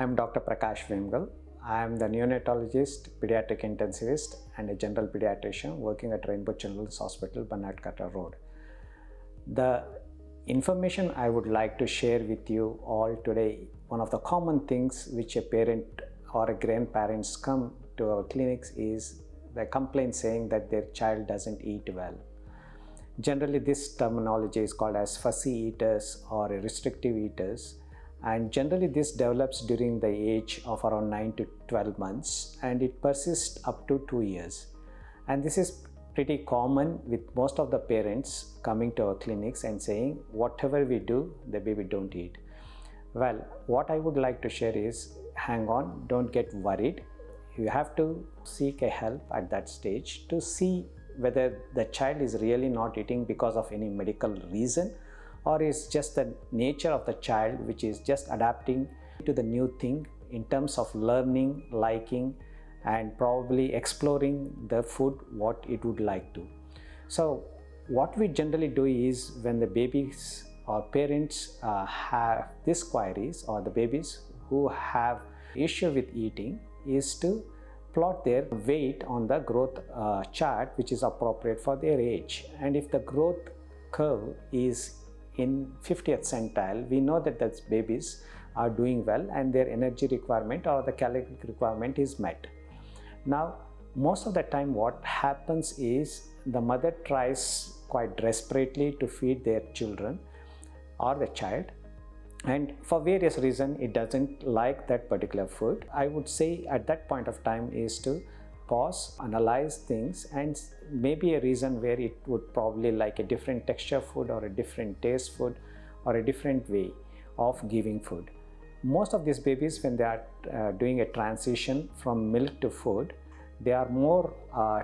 I'm Dr. Prakash Vemgal. I am the neonatologist, pediatric intensivist, and a general pediatrician working at Rainbow Children's Hospital, Banatkatta Road. The information I would like to share with you all today, one of the common things which a parent or a grandparents come to our clinics is the complaint saying that their child doesn't eat well. Generally, this terminology is called as fussy eaters or restrictive eaters, and generally this develops during the age of around 9 to 12 months and it persists up to 2 years. And this is pretty common with most of the parents coming to our clinics and saying whatever we do, the baby don't eat. Well, what I would like to share is, hang on, don't get worried. You have to seek a help at that stage to see whether the child is really not eating because of any medical reason, or is just the nature of the child which is just adapting to the new thing in terms of learning, liking, and probably exploring the food what it would like to. So what we generally do is, when the babies or parents have these queries, or the babies who have issue with eating, is to plot their weight on the growth chart which is appropriate for their age. And if the growth curve is in 50th centile, we know that those babies are doing well and their energy requirement or the caloric requirement is met. Now, most of the time what happens is the mother tries quite desperately to feed their children or the child, and for various reasons it doesn't like that particular food. I would say at that point of time is to pause, analyze things, and maybe a reason where it would probably like a different texture food or a different taste food or a different way of giving food. Most of these babies, when they are doing a transition from milk to food, they are more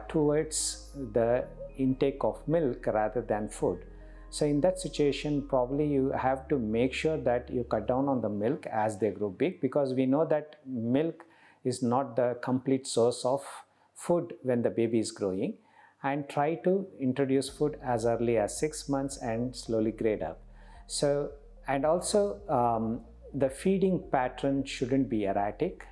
towards the intake of milk rather than food. So in that situation, probably you have to make sure that you cut down on the milk as they grow big, because we know that milk is not the complete source of food when the baby is growing, and try to introduce food as early as 6 months and slowly grade up. So, and also the feeding pattern shouldn't be erratic.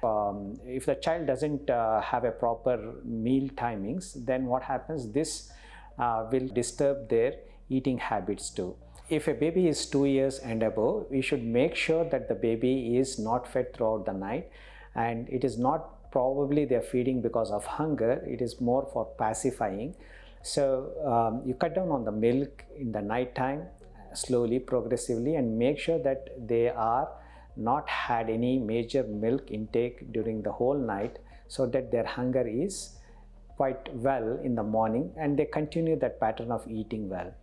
If the child doesn't have a proper meal timings, then what happens, this will disturb their eating habits too. If a baby is 2 years and above, we should make sure that the baby is not fed throughout the night, and it is not probably they're feeding because of hunger, it is more for pacifying. So you cut down on the milk in the night time slowly, progressively, and make sure that they are not had any major milk intake during the whole night, so that their hunger is quite well in the morning and they continue that pattern of eating well.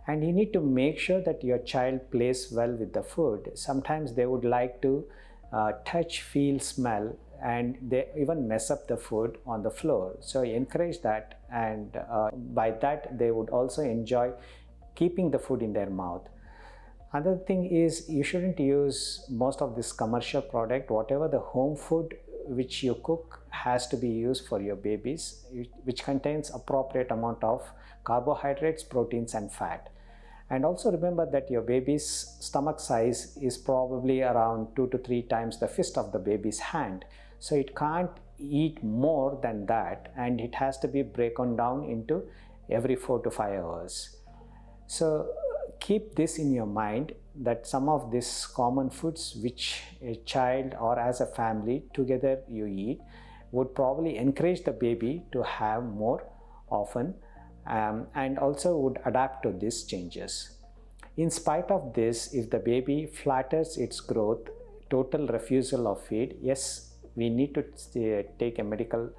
And you need to make sure that your child plays well with the food. Sometimes they would like to touch, feel, smell, and they even mess up the food on the floor. So encourage that, and by that they would also enjoy keeping the food in their mouth. Another thing is, you shouldn't use most of this commercial product. Whatever the home food which you cook has to be used for your babies, which contains appropriate amount of carbohydrates, proteins, and fat. And also remember that your baby's stomach size is probably around 2 to 3 times the fist of the baby's hand. So it can't eat more than that, and it has to be broken down into every 4 to 5 hours. So keep this in your mind, that some of these common foods which a child or as a family together you eat would probably encourage the baby to have more often, and also would adapt to these changes. In spite of this, if the baby flatters its growth, total refusal of feed, yes, we need to take a medical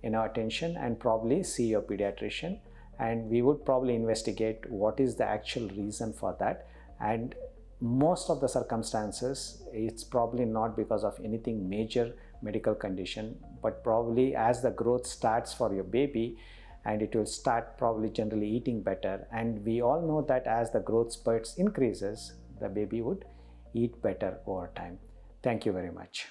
attention and probably see your pediatrician, and we would probably investigate what is the actual reason for that. And most of the circumstances, it's probably not because of anything major medical condition, but probably as the growth starts for your baby, and it will start probably generally eating better. And we all know that as the growth spurts increases, the baby would eat better over time. Thank you very much.